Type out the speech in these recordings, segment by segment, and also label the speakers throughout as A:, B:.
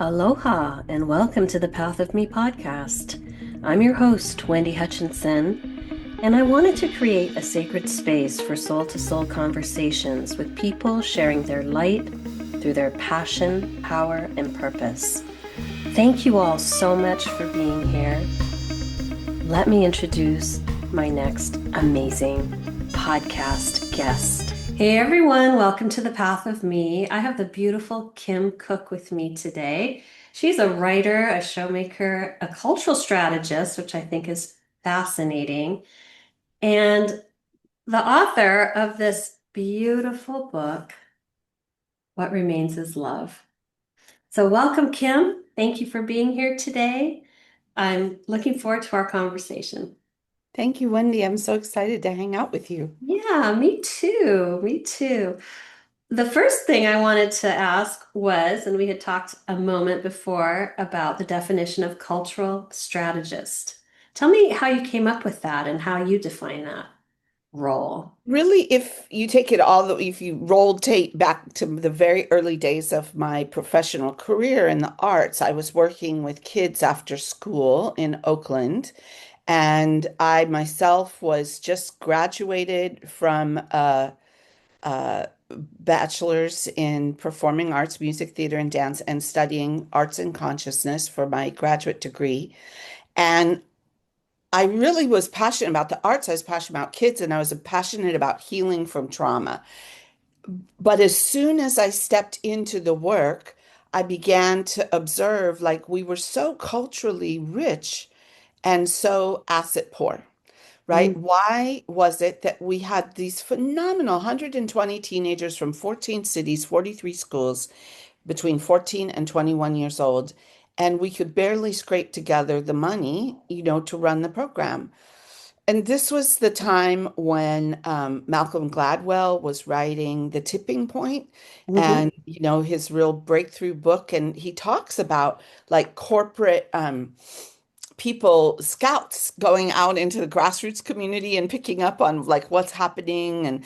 A: Aloha and welcome to the Path of Me podcast. I'm your host, Wendy Hutchinson, and I wanted to create a sacred space for soul to soul conversations with people sharing their light through their passion, power, and purpose. Thank you all so much for being here. Let me introduce my next amazing podcast guest. Hey everyone, welcome to the Path of Me. I have the beautiful Kim Cook with me today. She's a writer, a showmaker, a cultural strategist, which I think is fascinating, and the author of this beautiful book, What Remains is Love. So, welcome, Kim. Thank you for being here today. I'm looking forward to our conversation.
B: Thank you, Wendy. I'm so excited to hang out with you.
A: Yeah, me too. Me too. The first thing I wanted to ask was, and we had talked a moment before about the definition of cultural strategist. Tell me how you came up with that and how you define that role.
B: Really, if you take it if you roll tape back to the very early days of my professional career in the arts, I was working with kids after school in Oakland. And I myself was just graduated from a bachelor's in performing arts, music, theater, and dance, and studying arts and consciousness for my graduate degree. And I really was passionate about the arts. I was passionate about kids, and I was passionate about healing from trauma. But as soon as I stepped into the work, I began to observe like we were so culturally rich and so asset poor, right?
A: Mm,
B: Why was it that we had these phenomenal 120 teenagers from 14 cities, 43 schools, between 14 and 21 years old, and we could barely scrape together the money, to run the program? And this was the time when Malcolm Gladwell was writing The Tipping Point
A: mhm.
B: and, his real breakthrough book. And he talks about like corporate people, scouts going out into the grassroots community and picking up on like what's happening. And,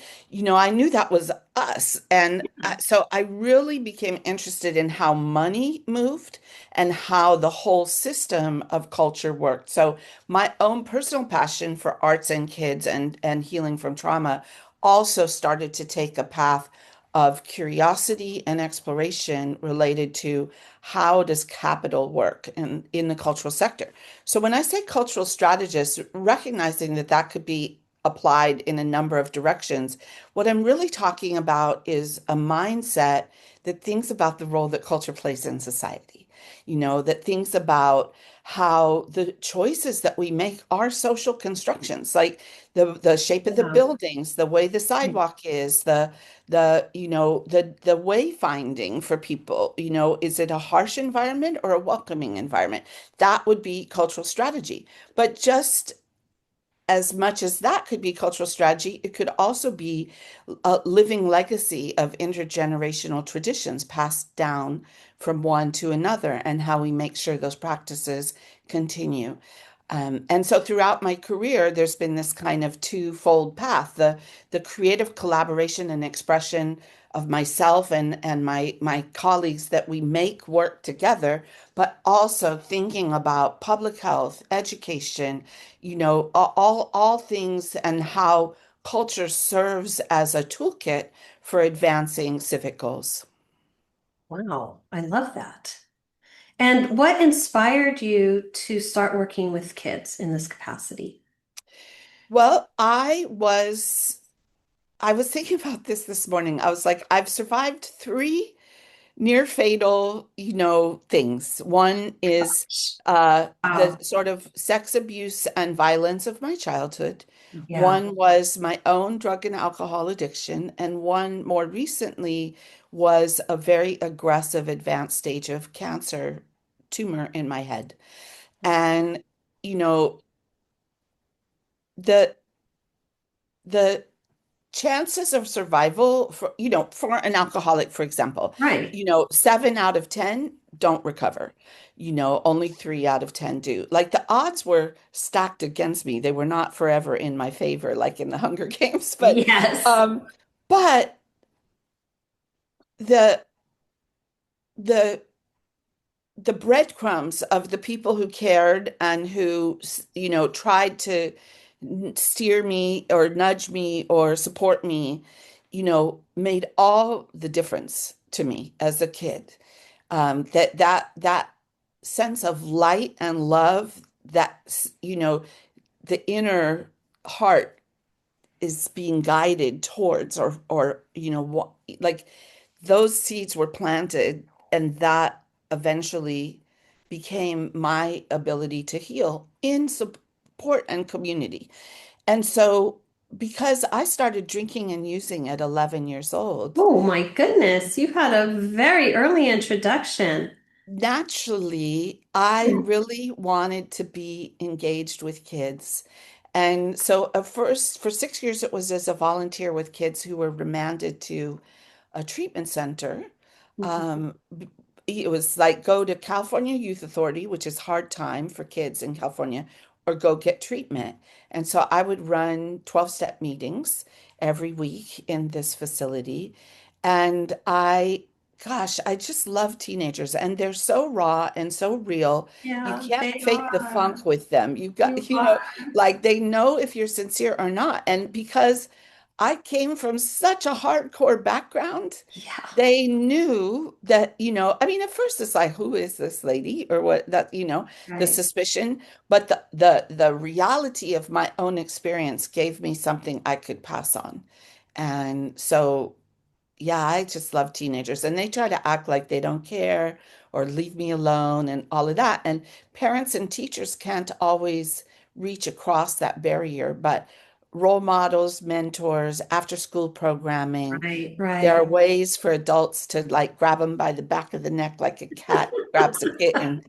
B: I knew that was us. And so I really became interested in how money moved and how the whole system of culture worked. So my own personal passion for arts and kids and healing from trauma also started to take a path of curiosity and exploration related to how does capital work in the cultural sector. So when I say cultural strategist, recognizing that that could be applied in a number of directions, what I'm really talking about is a mindset that thinks about the role that culture plays in society, that thinks about how the choices that we make are social constructions, like the shape of the
A: Yeah.
B: buildings, the way the sidewalk is, the wayfinding for people, is it a harsh environment or a welcoming environment? That would be cultural strategy. But just as much as that could be cultural strategy, it could also be a living legacy of intergenerational traditions passed down from one to another and how we make sure those practices continue. And so throughout my career, there's been this kind of twofold path, the creative collaboration and expression of myself and my colleagues that we make work together, but also thinking about public health, education, all things and how culture serves as a toolkit for advancing civic goals.
A: Wow, I love that. And what inspired you to start working with kids in this capacity?
B: Well, I was thinking about this morning. I was like, I've survived three near fatal, things. One is the
A: Wow.
B: sort of sex abuse and violence of my childhood.
A: Yeah.
B: One was my own drug and alcohol addiction, and one more recently was a very aggressive advanced stage of cancer tumor in my head. And, you know, the the chances of survival for an alcoholic, for example,
A: Right.
B: 7 out of 10 don't recover. Only 3 out of 10 do. Like the odds were stacked against me. They were not forever in my favor, like in the Hunger Games.
A: Yes.
B: Um, but the the the breadcrumbs of the people who cared and who, tried to steer me or nudge me or support me, made all the difference to me as a kid. That sense of light and love, that, the inner heart is being guided towards, or what, like those seeds were planted, and that eventually became my ability to heal in support and community. And so, because I started drinking and using at 11 years old,
A: Oh my goodness, you had a very early introduction.
B: naturally, I really wanted to be engaged with kids. And so, at first, for 6 years, it was as a volunteer with kids who were remanded to a treatment center.
A: Mhm.
B: Um, it was like go to California Youth Authority, which is hard time for kids in California, or go get treatment. And so I would run 12-step meetings every week in this facility. And gosh, I just love teenagers, and they're so raw and so real. You
A: Yeah,
B: can't
A: they
B: fake the
A: are.
B: funk with them. You've got,
A: You are.
B: like they know if you're sincere or not. And because I came from such a hardcore background,
A: Yeah,
B: they knew that, I mean, at first it's like, who is this lady or what, that, the
A: right.
B: suspicion, but the reality of my own experience gave me something I could pass on. And so, yeah, I just love teenagers, and they try to act like they don't care or leave me alone and all of that. And parents and teachers can't always reach across that barrier, but role models, mentors, after school programming,
A: Right,
B: there are
A: right.
B: ways for adults to like grab them by the back of the neck like a cat grabs a kitten,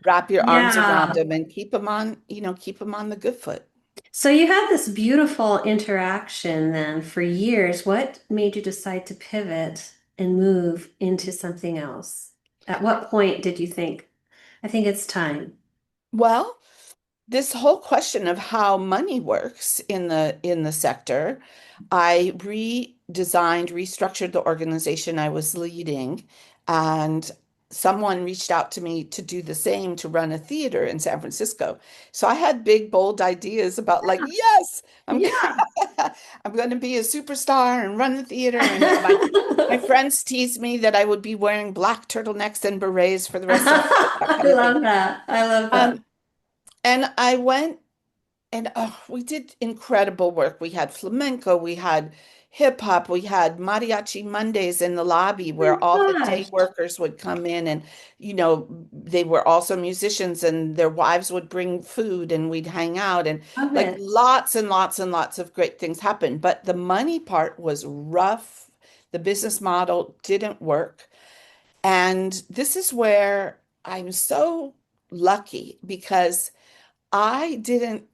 B: wrap your arms around
A: Yeah.
B: them and keep them on the good foot.
A: So you had this beautiful interaction then for years. What made you decide to pivot and move into something else? At what point did you think, I think it's time?
B: Well, this whole question of how money works in the sector, I restructured the organization I was leading, and someone reached out to me to do the same, to run a theater in San Francisco. So I had big, bold ideas about like, yes,
A: Yeah.
B: I'm going to be a superstar and run the theater. And my friends teased me that I would be wearing black turtlenecks and berets for the rest of my life, that
A: I
B: kind of thing.
A: love that. I love that.
B: Um, and I went, and we did incredible work. We had flamenco, we had hip hop, we had mariachi Mondays in the lobby
A: Oh
B: where all the
A: my
B: day
A: gosh.
B: workers would come in, and they were also musicians, and their wives would bring food, and we'd hang out, and
A: Love
B: like
A: it.
B: lots and lots and lots of great things happened. But the money part was rough. The business model didn't work. And this is where I'm so lucky because I didn't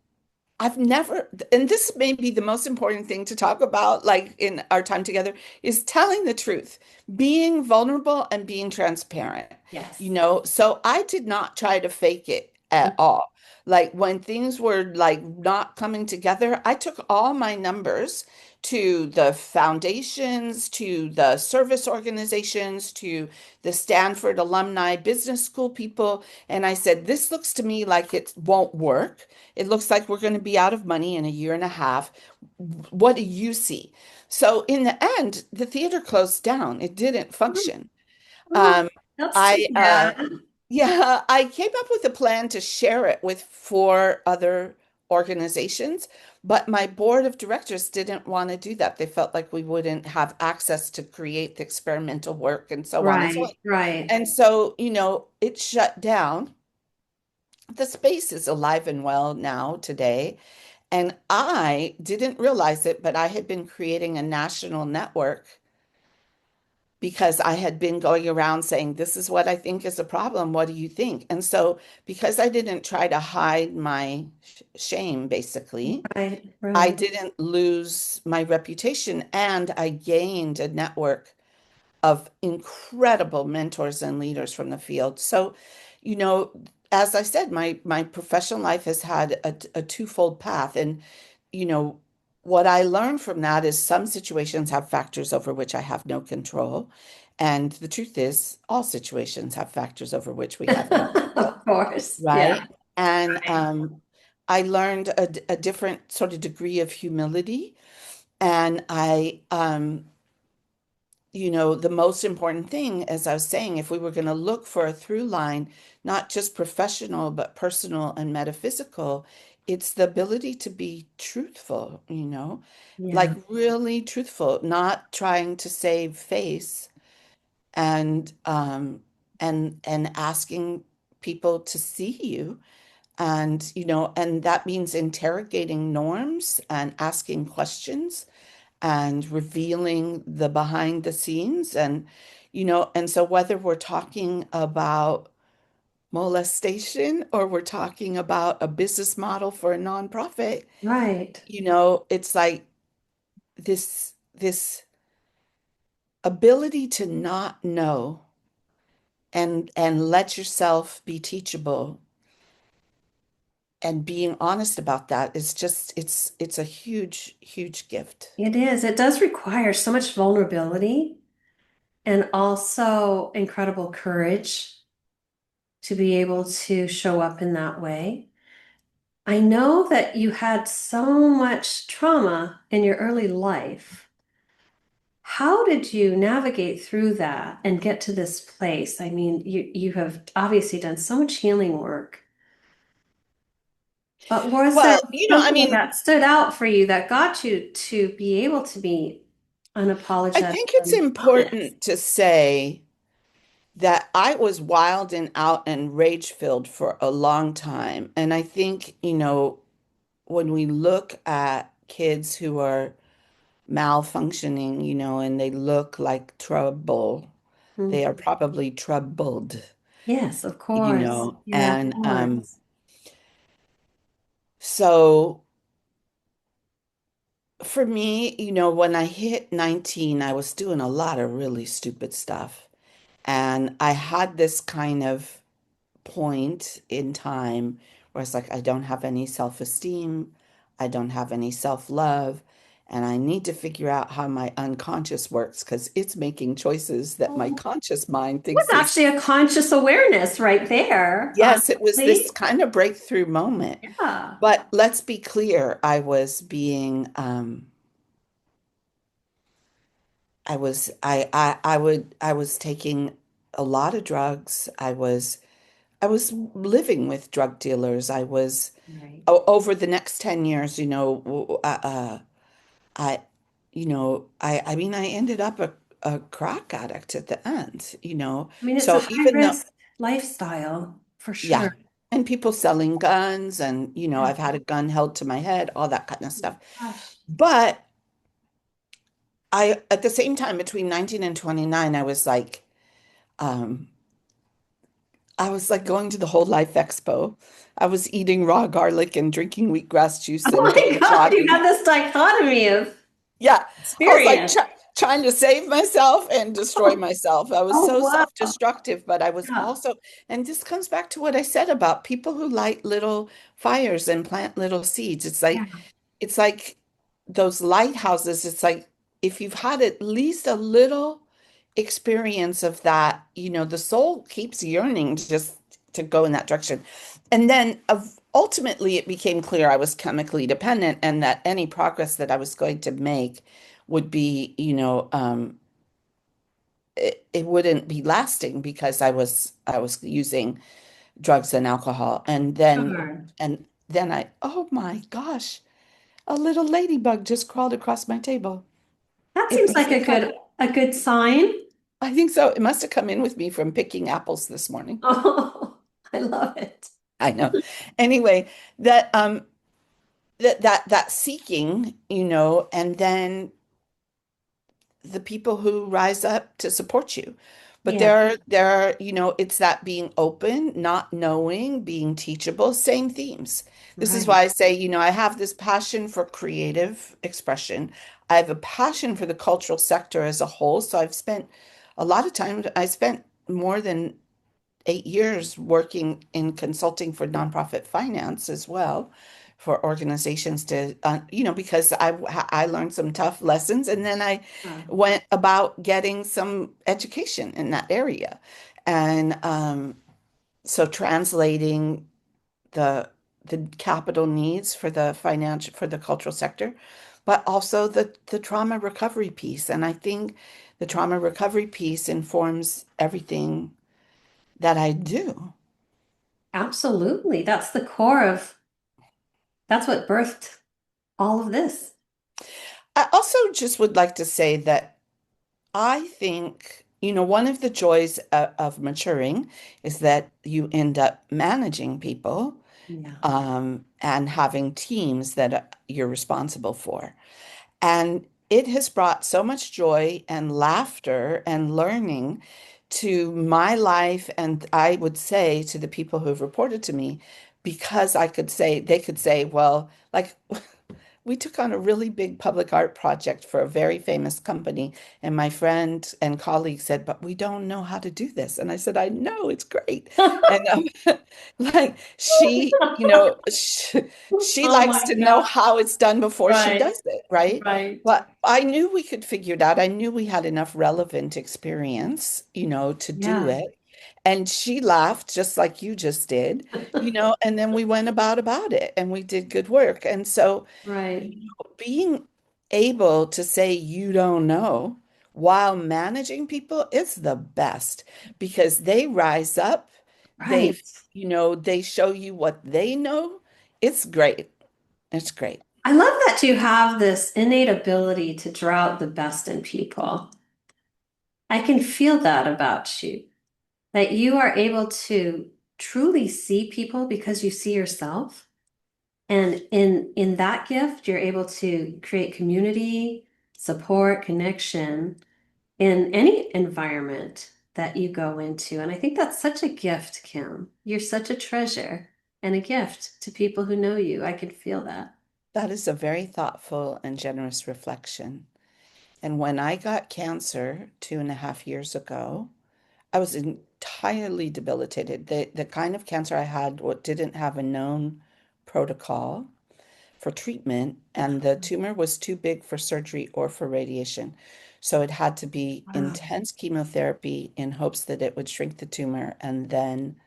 B: I've never, and this may be the most important thing to talk about, like in our time together, is telling the truth, being vulnerable and being transparent.
A: Yes.
B: So I did not try to fake it at all. Like when things were like not coming together, I took all my numbers to the foundations, to the service organizations, to the Stanford Alumni Business School people, and I said, this looks to me like it won't work. It looks like we're going to be out of money in a year and a half. What do you see? So in the end, the theater closed down. It didn't function.
A: Oh,
B: Um,
A: that's too
B: I
A: bad.
B: Yeah, I came up with a plan to share it with four other organizations, but my board of directors didn't want to do that. They felt like we wouldn't have access to create the experimental work and so on and so on.
A: Right, right.
B: And so, it shut down. The space is alive and well now today. And I didn't realize it, but I had been creating a national network because I had been going around saying, this is what I think is a problem. What do you think? And so, because I didn't try to hide my shame, basically,
A: Right,
B: I
A: right.
B: didn't lose my reputation, and I gained a network of incredible mentors and leaders from the field. So, you know, as I said, my professional life has had a twofold path. And, you know, what I learned from that is some situations have factors over which I have no control. And the truth is, all situations have factors over which we have no control,
A: Of course. Yeah.
B: right? And
A: Right.
B: I learned a different sort of degree of humility. And the most important thing, as I was saying, if we were going to look for a through line, not just professional, but personal and metaphysical, it's the ability to be truthful, like
A: Yeah.
B: really truthful, not trying to save face and and asking people to see you. And and that means interrogating norms and asking questions and revealing the behind the scenes. And so whether we're talking about molestation or we're talking about a business model for a nonprofit,
A: Right.
B: it's like this ability to not know and let yourself be teachable and being honest about that is just it's a huge gift.
A: It is. It does require so much vulnerability and also incredible courage to be able to show up in that way. I know that you had so much trauma in your early life. How did you navigate through that and get to this place? I mean, you have obviously done so much healing work, but was there
B: Well, I
A: something
B: mean,
A: that stood out for you that got you to be able to be
B: I
A: unapologetic
B: think it's
A: and honest?
B: important to say that I was wild and out and rage filled for a long time. And I think, when we look at kids who are malfunctioning, and they look like trouble, they are
A: Mhm.
B: probably troubled,
A: Yes, of course. Yeah, of
B: and
A: course.
B: so for me, when I hit 19, I was doing a lot of really stupid stuff. And I had this kind of point in time where it's like, I don't have any self-esteem, I don't have any self-love, and I need to figure out how my unconscious works because it's making choices that my
A: Oh,
B: conscious mind
A: it was
B: thinks is,
A: actually a conscious awareness right there,
B: yes, it was this
A: honestly.
B: kind of breakthrough moment.
A: Yeah.
B: But let's be clear, I was taking a lot of drugs. I was living with drug dealers. I was
A: Right.
B: over the next 10 years, I, I mean, I ended up a crack addict at the end,
A: I mean, it's a
B: so
A: high
B: even though,
A: risk lifestyle for
B: yeah,
A: sure.
B: and people selling guns and,
A: Yeah.
B: I've had a gun held to my head, all that kind of stuff.
A: Gosh.
B: But at the same time, between 19 and 29, um, I was like going to the Whole Life Expo. I was eating raw garlic and drinking wheatgrass juice
A: Oh
B: and
A: my
B: going
A: God, you
B: jogging.
A: have this dichotomy of
B: Yeah, I was like
A: experience.
B: trying to save myself and destroy
A: Oh,
B: myself. I was
A: oh
B: so
A: wow.
B: self-destructive, but I was
A: Yeah.
B: also, and this comes back to what I said about people who light little fires and plant little seeds.
A: Yeah.
B: It's like those lighthouses. It's like if you've had at least a little experience of that, the soul keeps yearning just to go in that direction. And then ultimately, it became clear I was chemically dependent and that any progress that I was going to make would be, it wouldn't be lasting because I was using drugs and alcohol.
A: Sure.
B: And then oh my gosh, a little ladybug just crawled across my table.
A: That
B: It
A: seems
B: must
A: like
B: have come.
A: a good sign.
B: I think so. It must have come in with me from picking apples this morning.
A: Oh, I love it.
B: I know. Anyway, that seeking, and then the people who rise up to support you. But
A: Yeah,
B: it's that being open, not knowing, being teachable, same themes. This is
A: right.
B: why I say, I have this passion for creative expression. I have a passion for the cultural sector as a whole. So I've spent a lot of time, I spent more than 8 years working in consulting for nonprofit finance as well, for organizations to, because I learned some tough lessons, and then I
A: Oh,
B: went about getting some education in that area, and so translating the the capital needs for the financial for the cultural sector, but also the trauma recovery piece. And I think the trauma recovery piece informs everything that I do.
A: absolutely. That's the core of, that's what birthed all of this.
B: I also just would like to say that I think, one of the joys of maturing is that you end up managing people,
A: Yeah.
B: and having teams that you're responsible for. And it has brought so much joy and laughter and learning to my life. And I would say to the people who've reported to me, because they could say, well, like, we took on a really big public art project for a very famous company. And my friend and colleague said, but we don't know how to do this. And I said, I know, it's great. And like she
A: Oh
B: likes
A: my
B: to know
A: God.
B: how it's done before she
A: Right,
B: does it, right?
A: right.
B: But I knew we could figure it out. I knew we had enough relevant experience, to do
A: Yeah.
B: it. And she laughed just like you just did, and then we went about it and we did good work. And so
A: Right,
B: being able to say you don't know while managing people is the best, because they rise up, they,
A: right.
B: they show you what they know. It's great. It's great.
A: I love that you have this innate ability to draw out the best in people. I can feel that about you, that you are able to truly see people because you see yourself. And in that gift, you're able to create community, support, connection in any environment that you go into. And I think that's such a gift, Kim. You're such a treasure and a gift to people who know you. I can feel that.
B: That is a very thoughtful and generous reflection. And when I got cancer 2.5 years ago, I was entirely debilitated. The kind of cancer I had didn't have a known protocol for treatment, and the tumor was too big for surgery or for radiation. So it had to be
A: Wow.
B: intense chemotherapy in hopes that it would shrink the tumor, and then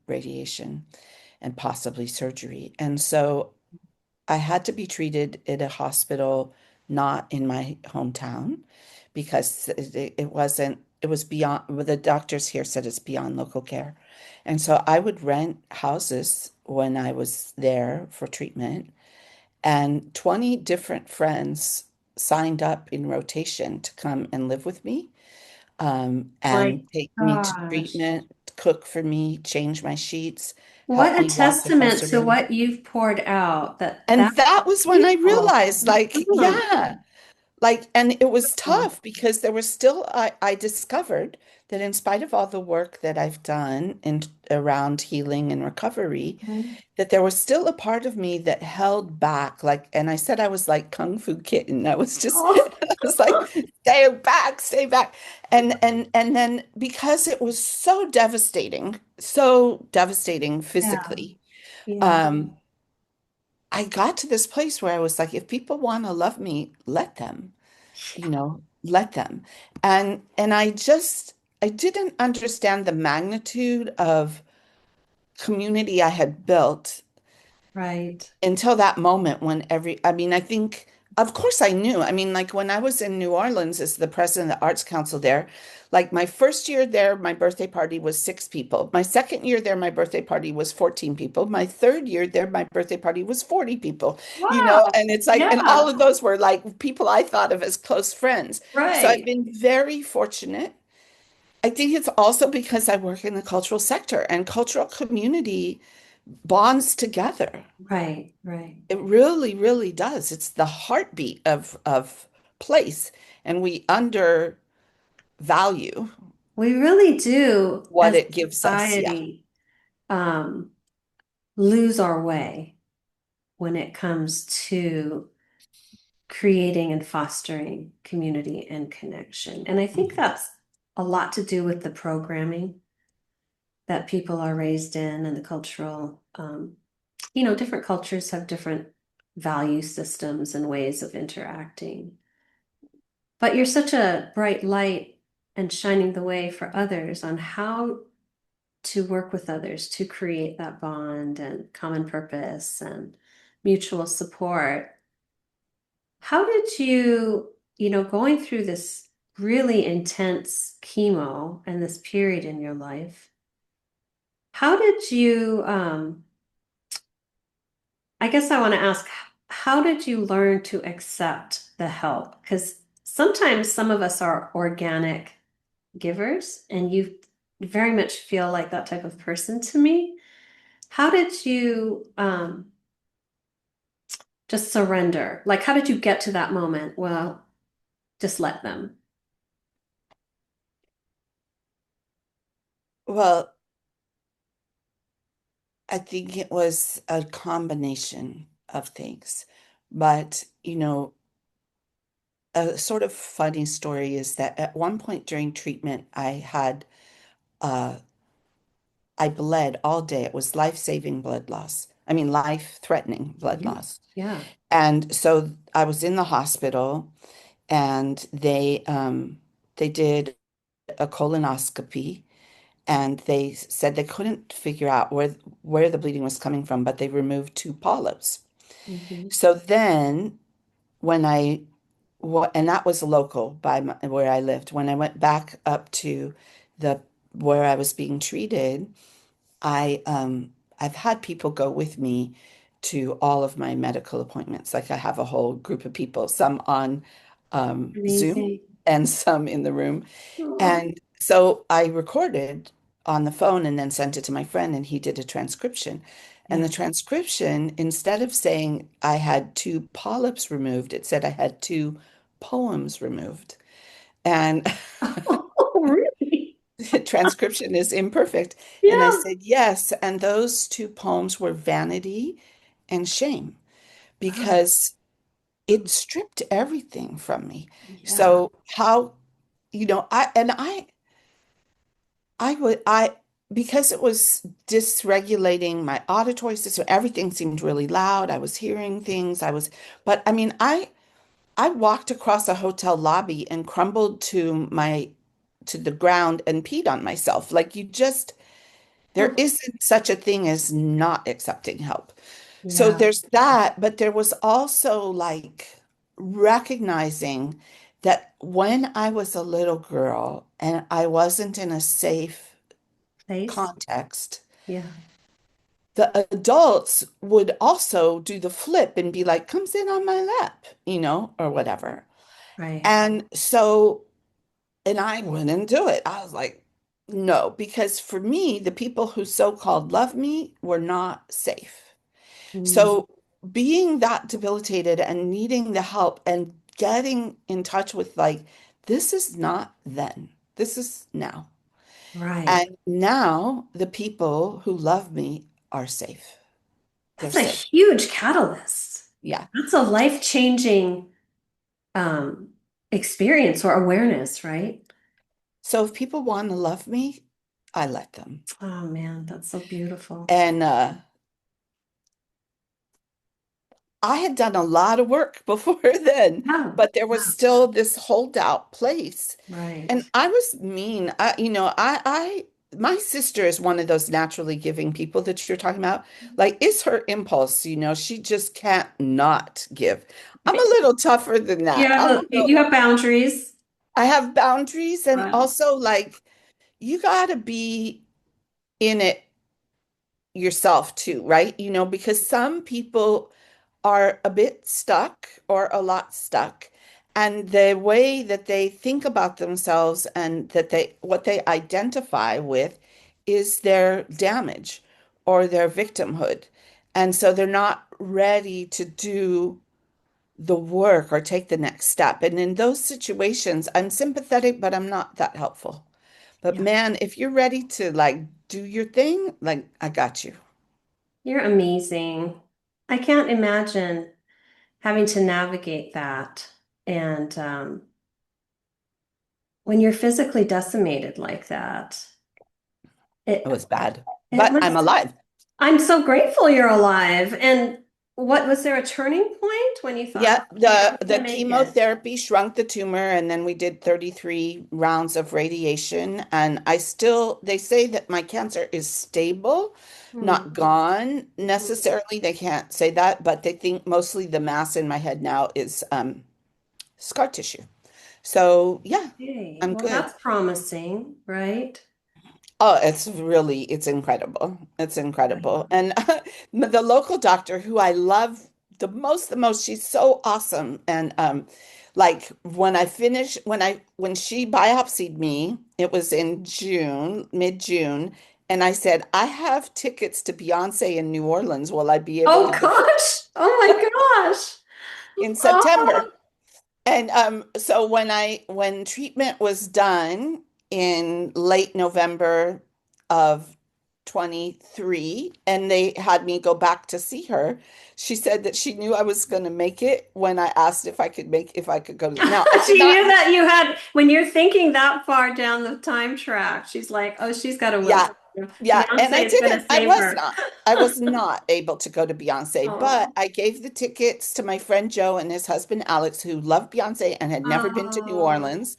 B: radiation and possibly surgery. And so I had to be treated at a hospital not in my hometown, because it was beyond, well, the doctors here said it's beyond local care. And so I would rent houses when I was there for treatment, and 20 different friends signed up in rotation to come and live with me,
A: My
B: and take me to
A: gosh.
B: treatment, cook for me, change my sheets, help
A: What a
B: me walk the
A: testament
B: house
A: to
B: around.
A: what you've poured out, that
B: And
A: that's
B: that was when I
A: people.
B: realized, like,
A: Hmm.
B: yeah, like, and it was tough because there was still, I discovered that in spite of all the work that I've done in around healing and recovery,
A: Mhm.
B: that there was still a part of me that held back. Like, and I said I was like Kung Fu Kitten. I was just,
A: Oh.
B: I was like, stay back, stay back. And then because it was so devastating
A: Yeah,
B: physically,
A: yeah.
B: um, I got to this place where I was like, if people want to love me, let them, let them. And I didn't understand the magnitude of community I had built
A: Right.
B: until that moment when I mean, I think, of course I knew. I mean, like when I was in New Orleans as the president of the Arts Council there, like my first year there, my birthday party was 6 people. My second year there, my birthday party was 14 people. My third year there, my birthday party was 40 people,
A: Wow.
B: and it's like, and
A: Yeah,
B: all of those were like people I thought of as close friends. So I've
A: right.
B: been very fortunate. I think it's also because I work in the cultural sector, and cultural community bonds together.
A: Right, right.
B: It really, really does. It's the heartbeat of place, and we undervalue
A: We really do,
B: what
A: as
B: it
A: a
B: gives us. Yeah.
A: society, um, lose our way when it comes to creating and fostering community and connection. And I think that's a lot to do with the programming. that people are raised in and the cultural, different cultures have different value systems and ways of interacting. But you're such a bright light and shining the way for others on how to work with others to create that bond and common purpose and mutual support. How did you, going through this really intense chemo and this period in your life, how did you, I guess I want to ask, how did you learn to accept the help? Because sometimes some of us are organic givers, and you very much feel like that type of person to me. How did you just surrender? Like, how did you get to that moment? Well, just let them.
B: Well, I think it was a combination of things. But, a sort of funny story is that at one point during treatment, uh, I bled all day. It was life-saving blood loss. I mean, life-threatening blood
A: Mhm.
B: loss.
A: Yeah.
B: And so I was in the hospital and they did a colonoscopy and they said they couldn't figure out where the bleeding was coming from, but they removed two polyps.
A: Hmm.
B: So then when and that was local where I lived. When I went back up to the where I was being treated, I've had people go with me to all of my medical appointments. Like I have a whole group of people, some on Zoom
A: Amazing.
B: and some in the room.
A: Aw.
B: And so I recorded on the phone and then sent it to my friend, and he did a transcription. And
A: Yeah.
B: the transcription, instead of saying I had two polyps removed, it said I had two poems removed. And
A: Oh, really?
B: the transcription is imperfect. And I
A: Yeah.
B: said, yes. And those two poems were vanity and shame
A: Oh,
B: because it stripped everything from me.
A: yeah.
B: So how, I would, because it was dysregulating my auditory system, everything seemed really loud. I was hearing things. But I mean, I walked across a hotel lobby and crumbled to the ground and peed on myself. Like there
A: Oh,
B: isn't such a thing as not accepting help. So
A: yeah.
B: there's that, but there was also like recognizing that when I was a little girl and I wasn't in a safe
A: Place.
B: context,
A: Yeah.
B: the adults would also do the flip and be like, come sit on my lap, or whatever.
A: Right.
B: And so, and I wouldn't do it. I was like, no, because for me, the people who so-called love me were not safe.
A: Mm,
B: So being that debilitated and needing the help and getting in touch with like, this is not then, this is now.
A: right.
B: And now the people who love me are safe. They're
A: That's a
B: safe.
A: huge catalyst.
B: Yeah.
A: That's a life-changing um experience or awareness, right?
B: So if people want to love me, I let them.
A: Oh man, that's so beautiful.
B: And I had done a lot of work before then,
A: Yeah.
B: but there was
A: Yeah.
B: still this holdout place.
A: Right.
B: And I was mean. My sister is one of those naturally giving people that you're talking about. Like, it's her impulse, she just can't not give. I'm a little tougher than that.
A: You have boundaries.
B: I have boundaries and
A: Right.
B: also like you got to be in it yourself too, right? Because some people are a bit stuck or a lot stuck. And the way that they think about themselves and what they identify with is their damage or their victimhood. And so they're not ready to do the work or take the next step. And in those situations, I'm sympathetic, but I'm not that helpful. But
A: Yeah.
B: man, if you're ready to like do your thing, like I got you.
A: You're amazing. I can't imagine having to navigate that. And when you're physically decimated like that,
B: It
A: It
B: was bad,
A: it
B: but I'm
A: was.
B: alive.
A: I'm so grateful you're alive. And what was there a turning point when you thought,
B: Yeah,
A: okay, I'm
B: the
A: gonna make it?
B: chemotherapy shrunk the tumor, and then we did 33 rounds of radiation. And they say that my cancer is stable,
A: Hmm.
B: not gone
A: Hmm.
B: necessarily. They can't say that, but they think mostly the mass in my head now is scar tissue. So yeah,
A: Okay.
B: I'm
A: Well,
B: good.
A: that's promising, right?
B: Oh, it's incredible. It's
A: Right.
B: incredible. And the local doctor who I love the most, she's so awesome. And like when she biopsied me, it was in June, mid-June, and I said, I have tickets to Beyonce in New Orleans. Will I be able to
A: Oh
B: go
A: gosh. Oh my gosh.
B: in
A: Oh.
B: September? And so when treatment was done in late November of 23, and they had me go back to see her, she said that she knew I was going to make it when I asked if I could go to. Now, I did
A: She
B: not.
A: knew that you had, when you're thinking that far down the time track, she's like, oh, she's got a
B: Yeah.
A: will.
B: Yeah, and
A: Beyonce is going to
B: I
A: save
B: was
A: her.
B: not. I was not able to go to Beyonce, but
A: Oh,
B: I gave the tickets to my friend Joe and his husband Alex, who loved Beyonce and had never been to New
A: oh,
B: Orleans.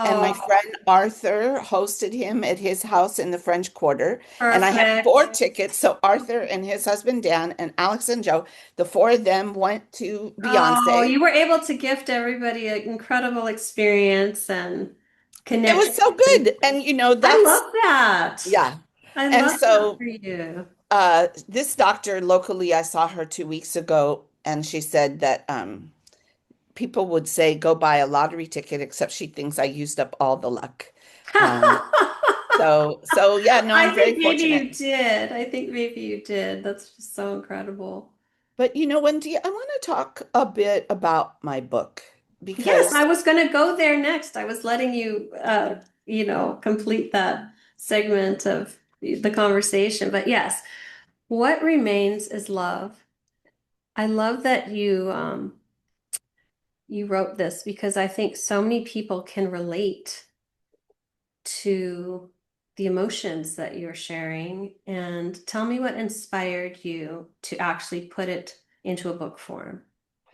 B: And my
A: oh,
B: friend Arthur hosted him at his house in the French Quarter. And I had four
A: perfect.
B: tickets. So Arthur and his husband Dan and Alex and Joe, the four of them went to
A: Oh,
B: Beyonce.
A: you were able to gift everybody an incredible experience and
B: It was
A: connect.
B: so good. And
A: I
B: that's
A: love that.
B: yeah.
A: I
B: And
A: love that
B: so
A: for you.
B: this doctor locally, I saw her 2 weeks ago, and she said that people would say go buy a lottery ticket, except she thinks I used up all the luck. Um, so yeah, no,
A: I
B: I'm very
A: think maybe
B: fortunate.
A: you did. I think maybe you did. That's just so incredible.
B: But Wendy, I want to talk a bit about my book
A: Yes, I
B: because,
A: was going to go there next. I was letting you, complete that segment of the conversation. But yes, what remains is love. I love that you wrote this because I think so many people can relate to the emotions that you're sharing. And tell me what inspired you to actually put it into a book form.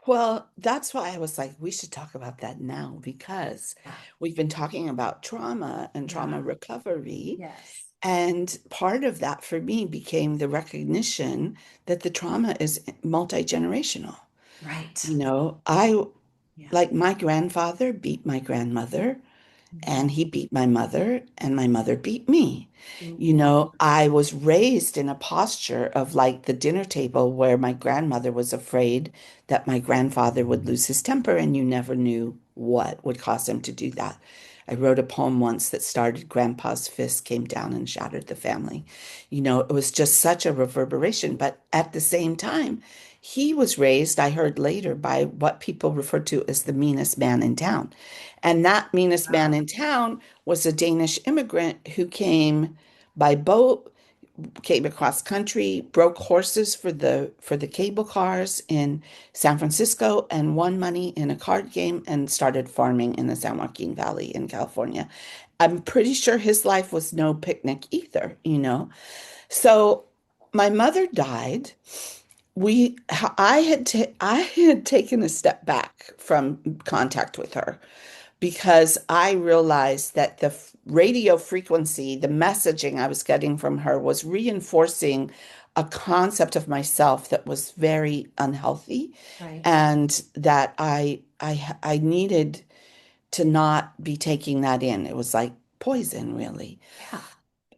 B: well, that's why I was like, we should talk about that now because
A: Yeah.
B: we've been talking about trauma and
A: Yeah.
B: trauma recovery.
A: Yes.
B: And part of that for me became the recognition that the trauma is multi-generational.
A: Right.
B: I
A: Yeah.
B: like my grandfather beat my grandmother, and
A: Mhm.
B: he beat my mother, and my mother beat me.
A: Mhm.
B: I was raised in a posture of like the dinner table where my grandmother was afraid that my grandfather would lose his temper, and you never knew what would cause him to do that. I wrote a poem once that started, Grandpa's fist came down and shattered the family. It was just such a reverberation. But at the same time, he was raised, I heard later, by what people refer to as the meanest man in town. And that meanest man
A: Wow.
B: in town was a Danish immigrant who came by boat, came across country, broke horses for the cable cars in San Francisco, and won money in a card game and started farming in the San Joaquin Valley in California. I'm pretty sure his life was no picnic either. So my mother died. I had taken a step back from contact with her because I realized that the radio frequency, the messaging I was getting from her was reinforcing a concept of myself that was very unhealthy,
A: Right.
B: and that I needed to not be taking that in. It was like poison, really.
A: Yeah.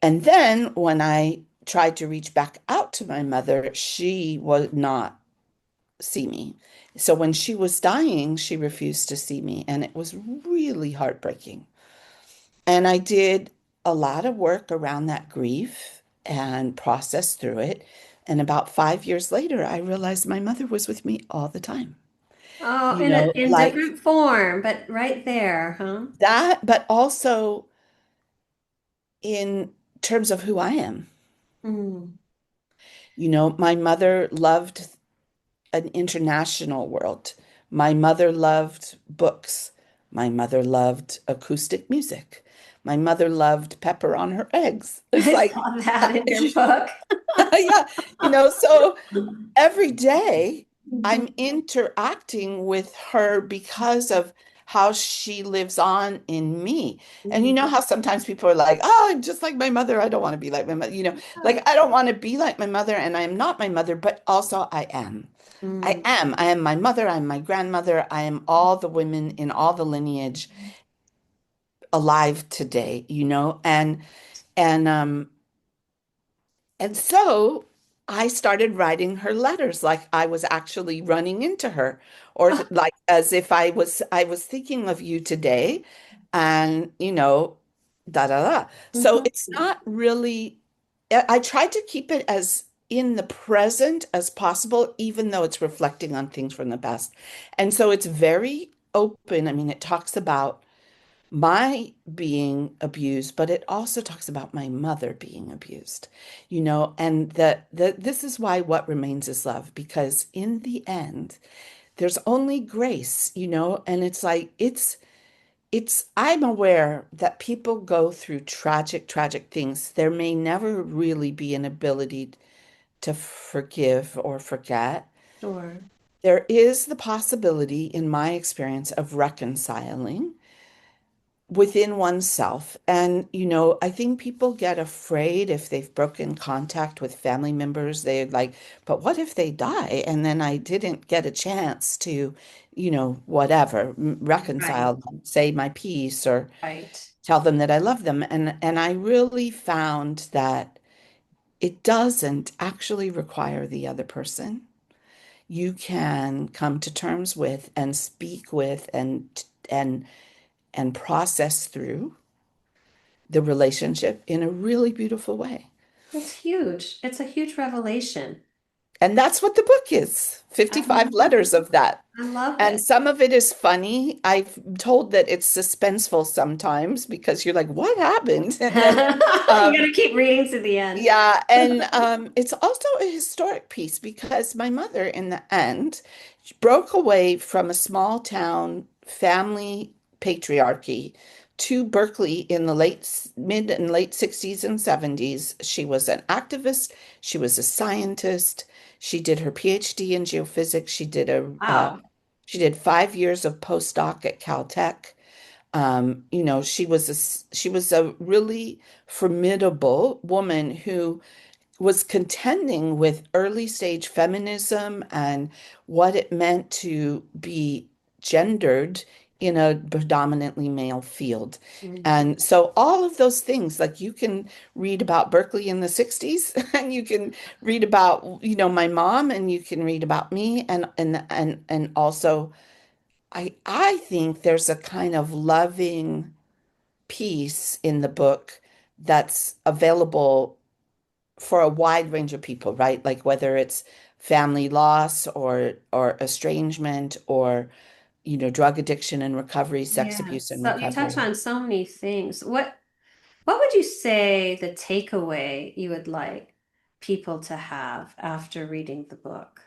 B: And then when I tried to reach back out to my mother, she would not see me. So when she was dying, she refused to see me, and it was really heartbreaking. And I did a lot of work around that grief and processed through it. And about 5 years later, I realized my mother was with me all the time.
A: Oh, in in
B: Like
A: different form, but right there, huh?
B: that, but also in terms of who I am.
A: Mm.
B: My mother loved an international world. My mother loved books. My mother loved acoustic music. my mother loved pepper on her eggs. It's
A: I
B: like,
A: saw that in your book.
B: yeah, so every day I'm interacting with her because of how she lives on in me. And you know how sometimes people are like, oh, I'm just like my mother. I don't want to be like my mother. Like I don't want to be like my mother, and I'm not my mother, but also I am. I
A: Mm,
B: am. I am my mother. I'm my grandmother. I am all the women in all the lineage alive today, and and so I started writing her letters like I was actually running into her, or like as if I was thinking of you today, and da da da. So it's
A: mhm.
B: not really, I tried to keep it as in the present as possible, even though it's reflecting on things from the past. And so it's very open. I mean, it talks about my being abused, but it also talks about my mother being abused, and this is why what remains is love, because in the end, there's only grace, and it's like I'm aware that people go through tragic, tragic things. There may never really be an ability to forgive or forget.
A: Sure.
B: There is the possibility, in my experience, of reconciling within oneself. And, I think people get afraid if they've broken contact with family members. They're like, but what if they die? And then I didn't get a chance to, whatever,
A: Right.
B: reconcile, say my piece or
A: Right.
B: tell them that I love them. And I really found that it doesn't actually require the other person. You can come to terms with and speak with and and process through the relationship in a really beautiful way.
A: That's huge. It's a huge revelation.
B: And that's what the book is,
A: I
B: 55
A: love
B: letters of that.
A: I love
B: And
A: it.
B: some of it is funny. I've told that it's suspenseful sometimes because you're like, what happened? And then,
A: You
B: um,
A: gotta keep reading to the end.
B: yeah, and it's also a historic piece because my mother, in the end, broke away from a small town family patriarchy to Berkeley in the mid and late 60s and 70s. She was an activist, she was a scientist, she did her PhD in geophysics,
A: Wow.
B: she did 5 years of postdoc at Caltech. She was a really formidable woman who was contending with early stage feminism and what it meant to be gendered in a predominantly male field.
A: Mhm.
B: And so all of those things, like you can read about Berkeley in the 60s and you can read about, my mom, and you can read about me, and also I think there's a kind of loving piece in the book that's available for a wide range of people, right? Like whether it's family loss or estrangement or, drug addiction and recovery, sex
A: Yes.
B: abuse and
A: So you touch
B: recovery.
A: on so many things. What would you say the takeaway you would like people to have after reading the book?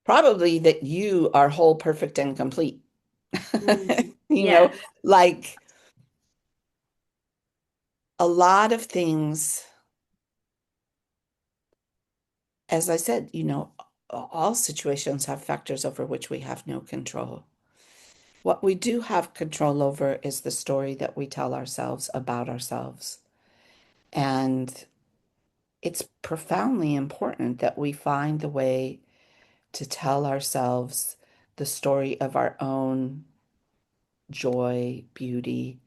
B: Probably that you are whole, perfect, and complete.
A: Mm.
B: You know,
A: Yes.
B: like a lot of things, as I said, all situations have factors over which we have no control. What we do have control over is the story that we tell ourselves about ourselves. And it's profoundly important that we find the way to tell ourselves the story of our own joy, beauty,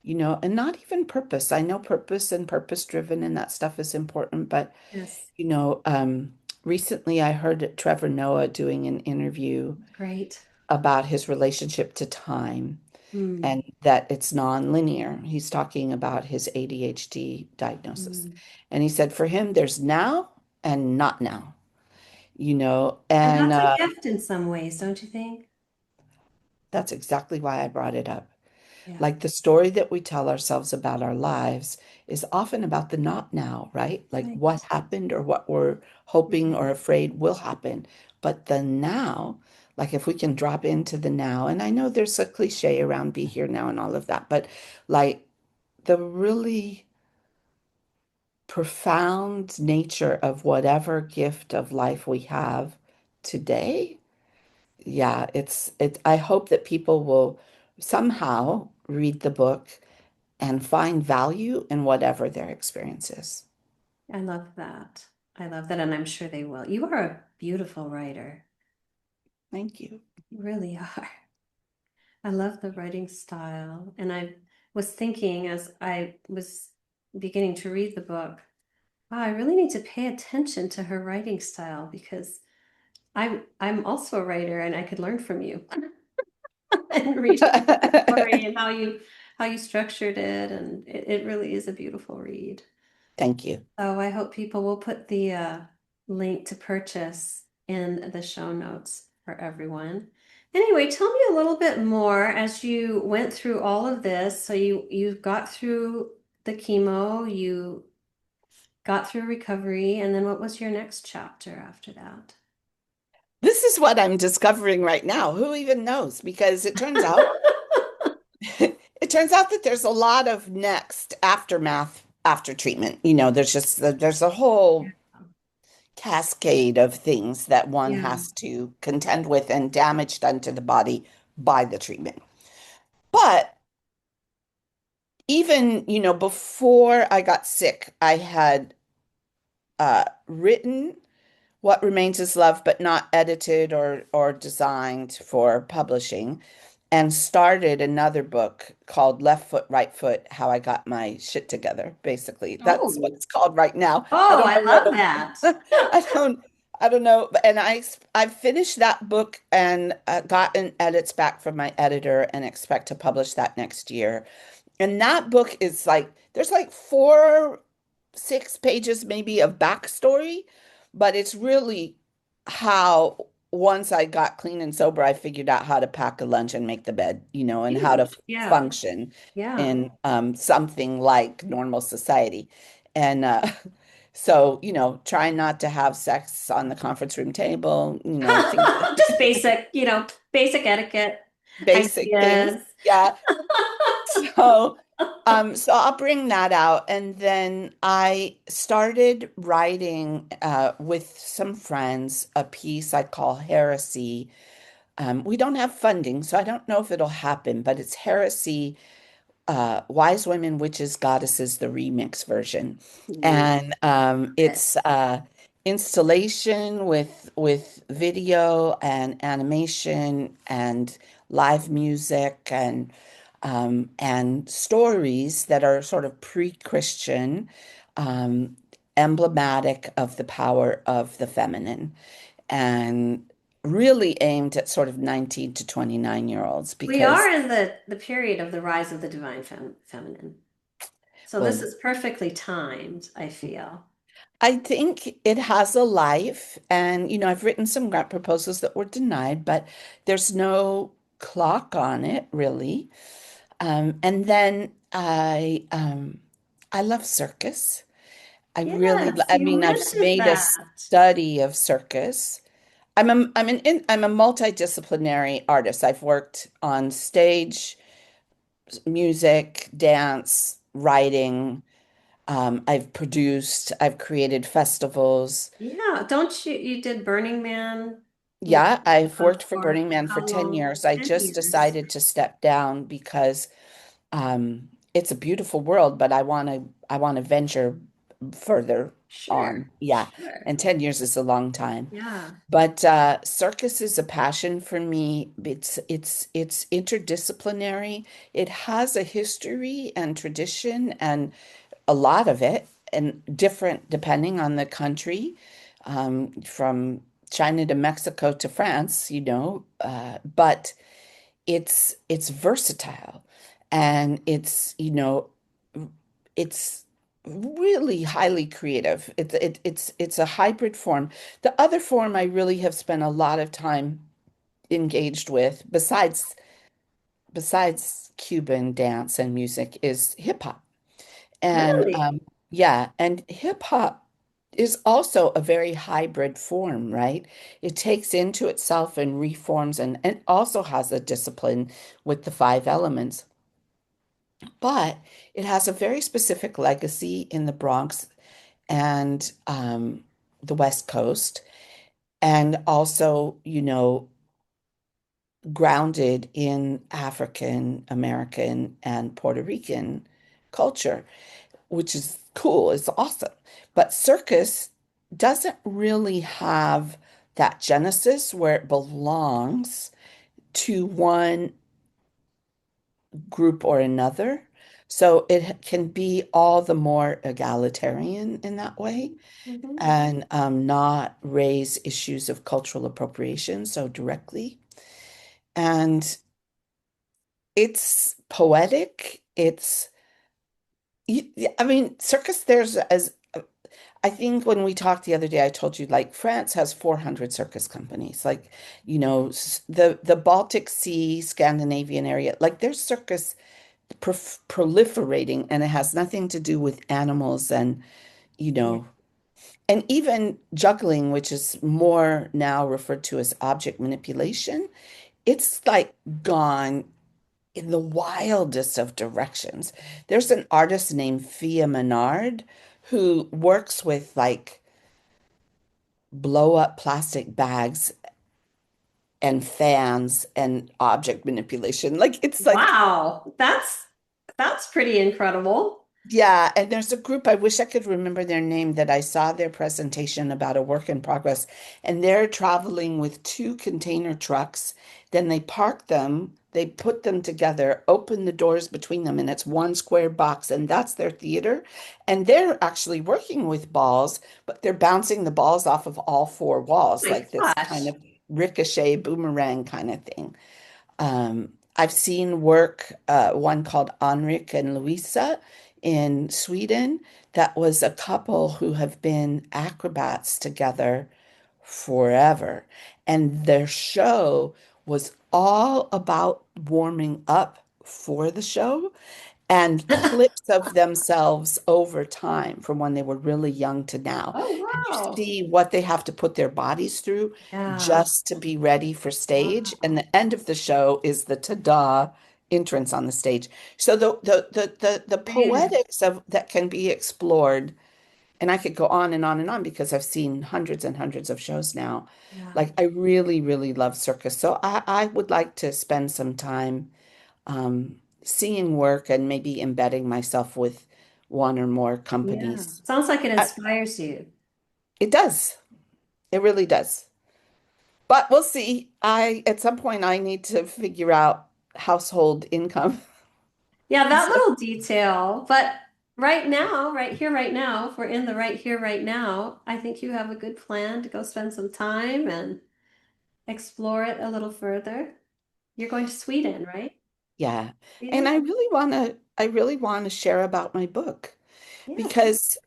B: and not even purpose. I know purpose and purpose driven and that stuff is important, but,
A: Yes.
B: you know, um, recently I heard Trevor Noah doing an interview
A: Great.
B: about his relationship to time
A: Mm.
B: and that it's non-linear. He's talking about his ADHD diagnosis.
A: Mm.
B: And he said for him, there's now and not now,
A: And
B: and
A: that's a gift in some ways, don't you think?
B: that's exactly why I brought it up.
A: Yeah.
B: Like the story that we tell ourselves about our lives is often about the not now, right? Like what
A: Right.
B: happened or what we're hoping or afraid will happen. But the now, like if we can drop into the now, and I know there's a cliche around be here now and all of that, but like the really profound nature of whatever gift of life we have today. Yeah, I hope that people will somehow read the book and find value in whatever their experience is.
A: I love that. I love that, and I'm sure they will. You are a beautiful writer.
B: Thank you.
A: You really are. I love the writing style. And I was thinking as I was beginning to read the book, wow, I really need to pay attention to her writing style because I'm also a writer and I could learn from you and read about your story and how you structured it. And it really is a beautiful read.
B: Thank you.
A: So I hope people will put the link to purchase in the show notes for everyone. Anyway, tell me a little bit more as you went through all of this. So you got through the chemo, you got through recovery, and then what was your next chapter after that?
B: This is what I'm discovering right now. Who even knows? Because it turns out it turns out that there's a lot of next aftermath after treatment. There's a whole cascade of things that one
A: Yeah.
B: has to contend with and damage done to the body by the treatment. But even, before I got sick, I had written What Remains is Love, but not edited or designed for publishing, and started another book called Left Foot, Right Foot, How I Got My Shit Together, basically. That's what
A: Oh,
B: it's called right now. I
A: oh,
B: don't
A: I
B: know
A: love that.
B: what I don't know. And I finished that book and gotten edits back from my editor and expect to publish that next year. And that book is like, there's like 6 pages maybe of backstory, but it's really how once I got clean and sober, I figured out how to pack a lunch and make the bed, and how to
A: Huge. Yeah.
B: function
A: Yeah.
B: in something like normal society. And so, trying not to have sex on the conference room table, things,
A: Just basic, basic etiquette
B: basic things.
A: ideas.
B: Yeah. So, so I'll bring that out. And then I started writing with some friends a piece I call Heresy. We don't have funding, so I don't know if it'll happen, but it's Heresy, Wise Women, Witches, Goddesses, the remix version.
A: Ooh,
B: And
A: okay.
B: it's installation with video and animation and live music and stories that are sort of pre-Christian, um, emblematic of the power of the feminine, and really aimed at sort of 19 to 29-year-olds
A: We are
B: because,
A: in the period of the rise of the divine feminine. So this
B: well,
A: is perfectly timed, I feel.
B: I think it has a life. And, I've written some grant proposals that were denied, but there's no clock on it, really. And then I love circus.
A: Yes,
B: I
A: you
B: mean, I've
A: mentioned
B: made a
A: that.
B: study of circus. I'm a multidisciplinary artist. I've worked on stage, music, dance, writing. I've created festivals.
A: Yeah, don't you did Burning Man with
B: Yeah, I've worked for
A: for
B: Burning Man for
A: how
B: 10
A: long?
B: years. I
A: 10
B: just
A: years.
B: decided to step down because it's a beautiful world, but I want to venture further
A: Sure,
B: on. Yeah.
A: sure.
B: And 10 years is a long time.
A: Yeah.
B: But circus is a passion for me. It's interdisciplinary. It has a history and tradition and a lot of it, and different depending on the country, from China to Mexico to France, but it's versatile, and it's really highly creative. It's a hybrid form. The other form I really have spent a lot of time engaged with, besides Cuban dance and music, is hip hop. And
A: Really?
B: yeah, and hip hop. is also a very hybrid form, right? It takes into itself and reforms and also has a discipline with the five elements. But it has a very specific legacy in the Bronx and the West Coast, and also, grounded in African American and Puerto Rican culture, which is cool, it's awesome. But circus doesn't really have that genesis where it belongs to one group or another. So it can be all the more egalitarian in that way
A: Mhm.
B: and not raise issues of cultural appropriation so directly. And it's poetic. I mean, circus, there's as I think when we talked the other day, I told you like France has 400 circus companies. Like, the Baltic Sea, Scandinavian area, like there's circus proliferating, and it has nothing to do with animals and, you
A: Yeah.
B: know, and even juggling, which is more now referred to as object manipulation. It's like gone in the wildest of directions. There's an artist named Fia Menard who works with like blow up plastic bags and fans and object manipulation. Like it's like,
A: Wow, that's pretty incredible.
B: yeah, and there's a group, I wish I could remember their name, that I saw their presentation about a work in progress, and they're traveling with two container trucks. Then they park them, they put them together, open the doors between them, and it's one square box, and that's their theater. And they're actually working with balls, but they're bouncing the balls off of all four
A: Oh
B: walls,
A: my
B: like this kind
A: gosh.
B: of ricochet boomerang kind of thing. I've seen work, one called Henrik and Louisa in Sweden, that was a couple who have been acrobats together forever. And their show was all about warming up for the show and clips of themselves over time from when they were really young to now.
A: Oh,
B: And you
A: wow.
B: see what they have to put their bodies through
A: Yeah.
B: just to be ready for stage. And
A: Wow.
B: the end of the show is the ta-da entrance on the stage. So the
A: Man.
B: poetics of that can be explored, and I could go on and on and on because I've seen hundreds and hundreds of shows now.
A: Yeah.
B: Like I really, really love circus. So I would like to spend some time seeing work and maybe embedding myself with one or more
A: Yeah.
B: companies.
A: Sounds like it
B: I-
A: inspires you.
B: It does. It really does. But we'll see. At some point I need to figure out household income.
A: Yeah, that
B: So,
A: little detail. But right now, right here, right now, if we're in the right here, right now, I think you have a good plan to go spend some time and explore it a little further. You're going to Sweden, right?
B: yeah. And
A: Sweden?
B: I really want to share about my book
A: Yeah.
B: because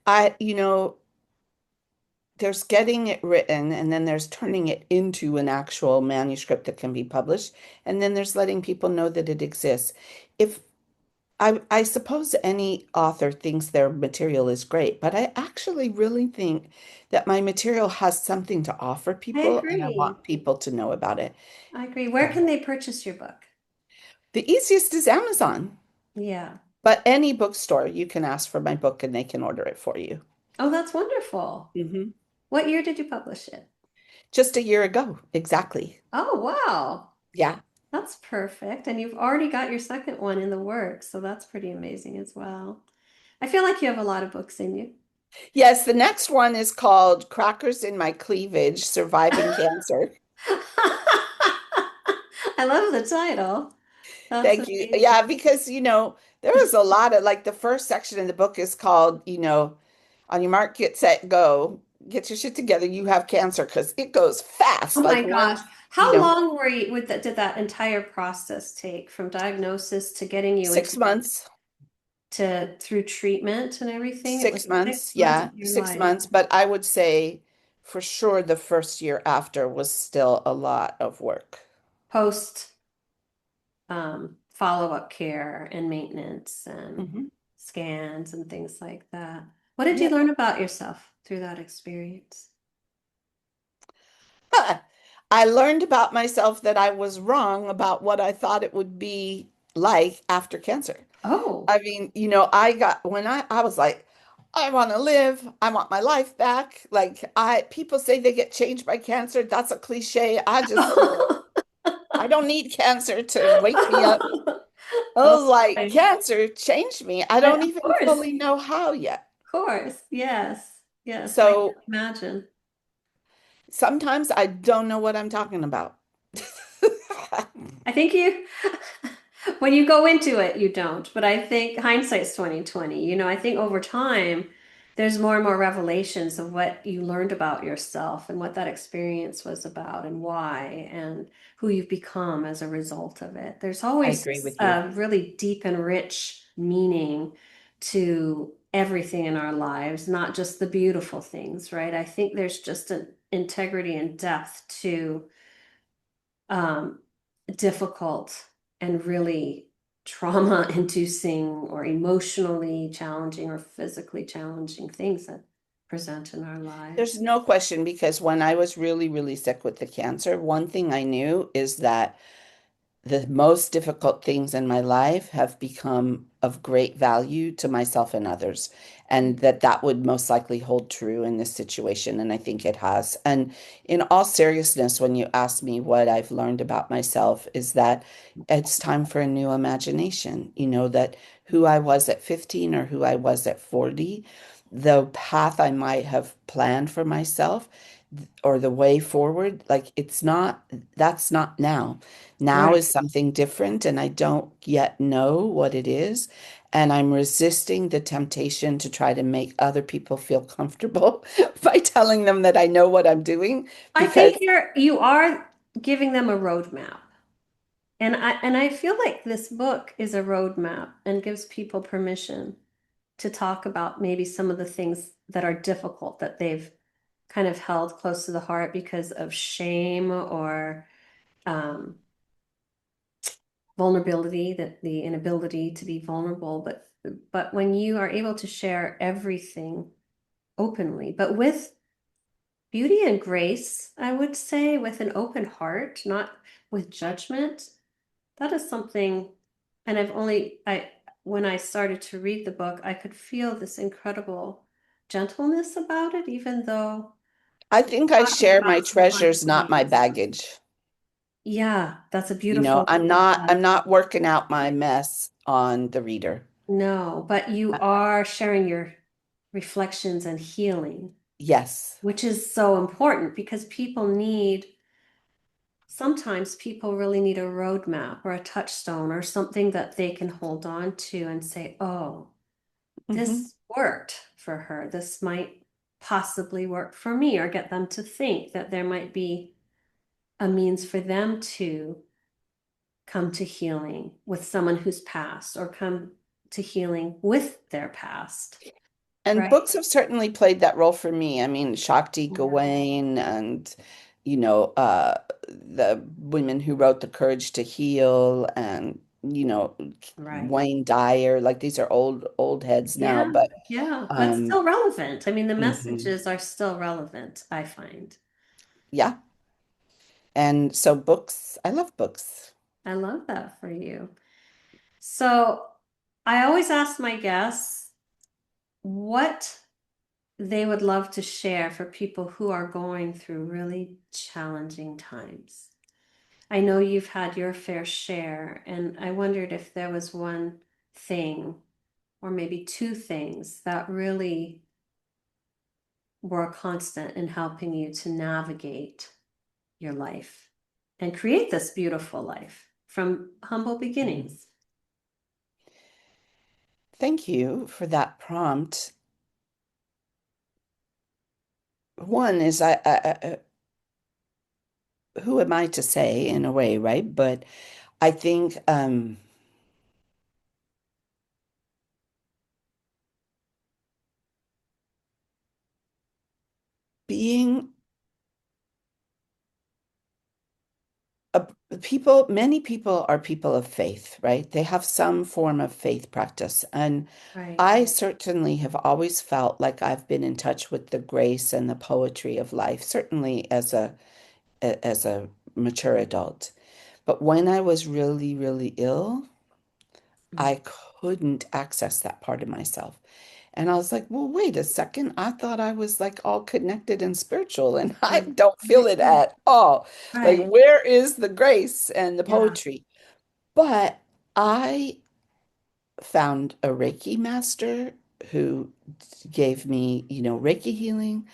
B: there's getting it written, and then there's turning it into an actual manuscript that can be published, and then there's letting people know that it exists. If I suppose any author thinks their material is great, but I actually really think that my material has something to offer
A: I
B: people, and I
A: agree.
B: want people to know about it.
A: I agree. Where
B: So,
A: can they purchase your book?
B: the easiest is Amazon,
A: Yeah.
B: but any bookstore, you can ask for my book and they can order it for you.
A: Oh, that's wonderful.
B: Hmm.
A: What year did you publish it?
B: Just a year ago, exactly.
A: Oh, wow.
B: Yeah.
A: That's perfect. And you've already got your second one in the works, so that's pretty amazing as well. I feel like you have a lot of books in you.
B: Yes, the next one is called Crackers in My Cleavage, Surviving Cancer.
A: I love the title. That's
B: Thank you.
A: amazing.
B: Yeah, because there was a lot of like the first section in the book is called, on your mark, get set, go. Get your shit together. You have cancer because it goes
A: Oh
B: fast. Like
A: my gosh.
B: you
A: How
B: know,
A: long were you with that did that entire process take from diagnosis to getting you into
B: 6 months,
A: to through treatment and everything? It was
B: six
A: six
B: months,
A: months
B: yeah,
A: of your
B: six
A: life
B: months. But I would say for sure the first year after was still a lot of work.
A: post follow-up care and maintenance and
B: Hmm.
A: scans and things like that. What did you
B: Yeah.
A: learn about yourself through that experience?
B: I learned about myself that I was wrong about what I thought it would be like after cancer.
A: Oh.
B: I mean, I got when I was like, I want to live, I want my life back. Like people say they get changed by cancer. That's a cliche. I just, I don't need cancer to wake me up. I
A: Oh
B: was like,
A: boy.
B: cancer changed me. I
A: And
B: don't
A: of
B: even
A: course,
B: fully know how yet.
A: of course. Yes. Yes, I can
B: So
A: imagine.
B: sometimes I don't know what I'm talking about.
A: I think you, when you go into it, you don't. But I think hindsight's 2020. I think over time, there's more and more revelations of what you learned about yourself and what that experience was about and why and who you've become as a result of it. There's
B: I agree
A: always
B: with you.
A: a really deep and rich meaning to everything in our lives, not just the beautiful things, right? I think there's just an integrity and depth to um, difficult and really trauma inducing or emotionally challenging or physically challenging things that present in our
B: There's
A: lives.
B: no question because when I was really, really sick with the cancer, one thing I knew is that the most difficult things in my life have become of great value to myself and others, and that would most likely hold true in this situation, and I think it has. And in all seriousness, when you ask me what I've learned about myself, is that it's time for a new imagination. That who I was at 15 or who I was at 40, the path I might have planned for myself or the way forward, like that's not now. Now
A: Right.
B: is something different, and I don't yet know what it is. And I'm resisting the temptation to try to make other people feel comfortable by telling them that I know what I'm doing
A: I
B: because
A: think you are giving them a roadmap. And I feel like this book is a roadmap and gives people permission to talk about maybe some of the things that are difficult that they've kind of held close to the heart because of shame or um, vulnerability, that the inability to be vulnerable. But when you are able to share everything openly, but with beauty and grace, I would say, with an open heart, not with judgment, that is something. And I when I started to read the book, I could feel this incredible gentleness about it, even though
B: I think I
A: talking
B: share my
A: about some hard
B: treasures, not my
A: things.
B: baggage.
A: Yeah, that's a beautiful way
B: I'm
A: to
B: not
A: put
B: I'm
A: it.
B: not working out my mess on the reader.
A: No, but you are sharing your reflections and healing,
B: Yes.
A: which is so important because sometimes people really need a roadmap or a touchstone or something that they can hold on to and say, oh,
B: Hmm.
A: this worked for her. This might possibly work for me, or get them to think that there might be a means for them to come to healing with someone who's passed or come to healing with their past,
B: And
A: right?
B: books have certainly played that role for me. I mean, Shakti
A: Yeah.
B: Gawain and, the women who wrote The Courage to Heal and,
A: Right.
B: Wayne Dyer. Like these are old heads now,
A: Yeah.
B: but
A: Yeah. But
B: um,
A: still relevant. I mean, the
B: mhm.
A: messages are still relevant, I find.
B: Yeah. And so books, I love books.
A: I love that for you. So I always ask my guests what they would love to share for people who are going through really challenging times. I know you've had your fair share, and I wondered if there was one thing or maybe two things that really were a constant in helping you to navigate your life and create this beautiful life from humble
B: Mhm.
A: beginnings.
B: Thank you for that prompt. One is who am I to say in a way, right? But I think being uh, many people are people of faith, right? They have some form of faith practice. And
A: Right.
B: I certainly have always felt like I've been in touch with the grace and the poetry of life, certainly as a mature adult. But when I was really, really ill, I couldn't access that part of myself. And I was like, well, wait a second. I thought I was like all connected and spiritual, and I
A: Right.
B: don't feel it at all. Like,
A: Right.
B: where is the grace and the
A: Yeah.
B: poetry? But I found a Reiki master who gave me, Reiki healing.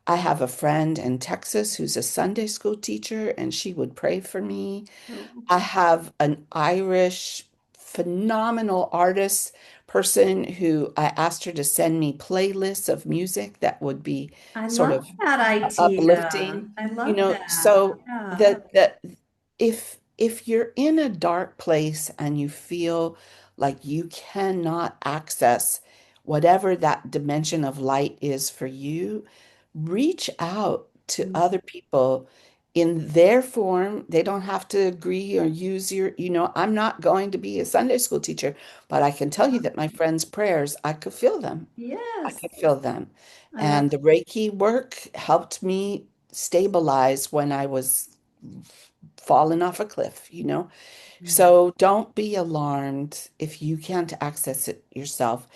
B: I have a friend in Texas who's a Sunday school teacher, and she would pray for me.
A: Oh,
B: I have an Irish phenomenal artist person who I asked her to send me playlists of music that would be
A: I
B: sort
A: love
B: of
A: that idea.
B: uplifting,
A: I love that.
B: so
A: Yeah.
B: that if you're in a dark place and you feel like you cannot access whatever that dimension of light is for you, reach out to other people in their form. They don't have to agree or use I'm not going to be a Sunday school teacher, but I can tell you that my friends' prayers, I could feel them. I
A: Yes.
B: could feel them.
A: I love
B: And the Reiki work helped me stabilize when I was falling off a cliff.
A: it.
B: So don't be alarmed if you can't access it yourself.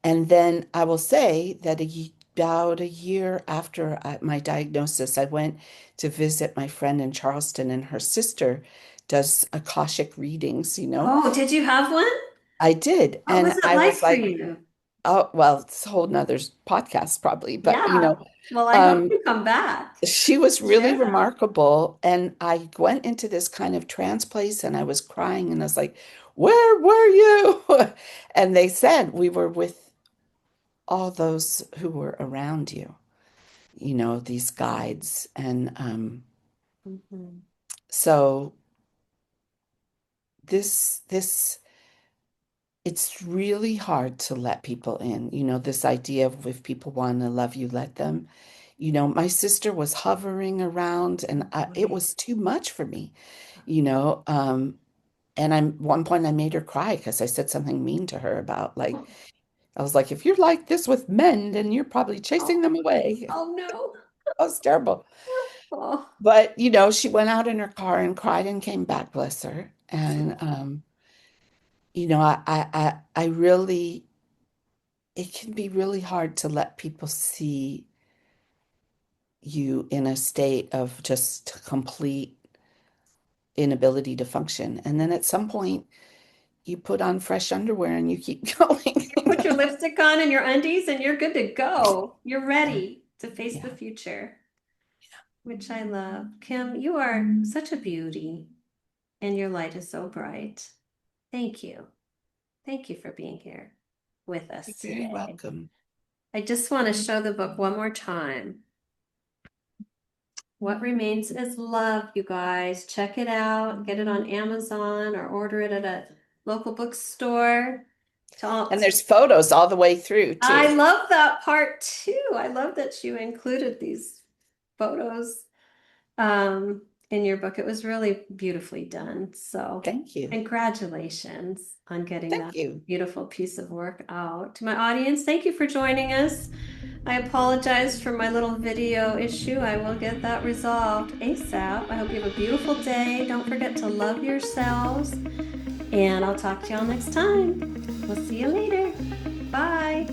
B: And then I will say that about a year after my diagnosis, I went to visit my friend in Charleston, and her sister does Akashic readings.
A: Oh, did you have one?
B: I did.
A: What
B: And
A: was it
B: I was
A: like for
B: like,
A: you?
B: oh, well, it's a whole nother podcast probably, but
A: Yeah. Well, I hope
B: um,
A: you come back.
B: she was really
A: Share that.
B: remarkable. And I went into this kind of trance place and I was crying and I was like, where were you? And they said we were with all those who were around you, these guides. And
A: Mhm.
B: so this it's really hard to let people in, this idea of if people want to love you, let them. My sister was hovering around and it
A: Right.
B: was too much for me, you know. And one point I made her cry because I said something mean to her about like, I was like, if you're like this with men, then you're probably chasing
A: Oh,
B: them away.
A: oh no.
B: That was terrible.
A: Oh,
B: But, she went out in her car and cried and came back, bless her. And, I really, it can be really hard to let people see you in a state of just complete inability to function. And then at some point, you put on fresh underwear and you keep going.
A: you put your lipstick on and your undies and you're good to go. You're
B: Yeah,
A: ready to face the
B: yeah.
A: future, which I love. Kim, you are such a beauty and your light is so bright. Thank you. Thank you for being here with
B: You're
A: us
B: very
A: today.
B: welcome.
A: I just want to show the book one more time. What Remains is Love, you guys. Check it out. Get it on Amazon or order it at a local bookstore.
B: And there's photos all the way through
A: I
B: too.
A: love that part too. I love that you included these photos in your book. It was really beautifully done. So,
B: Thank you.
A: congratulations on getting
B: Thank
A: that
B: you.
A: beautiful piece of work out. To my audience, thank you for joining us. I apologize for my little video issue. I will get that resolved ASAP. I hope you have a beautiful day. Don't forget to love yourselves, and I'll talk to y'all next time. We'll see you later. Bye.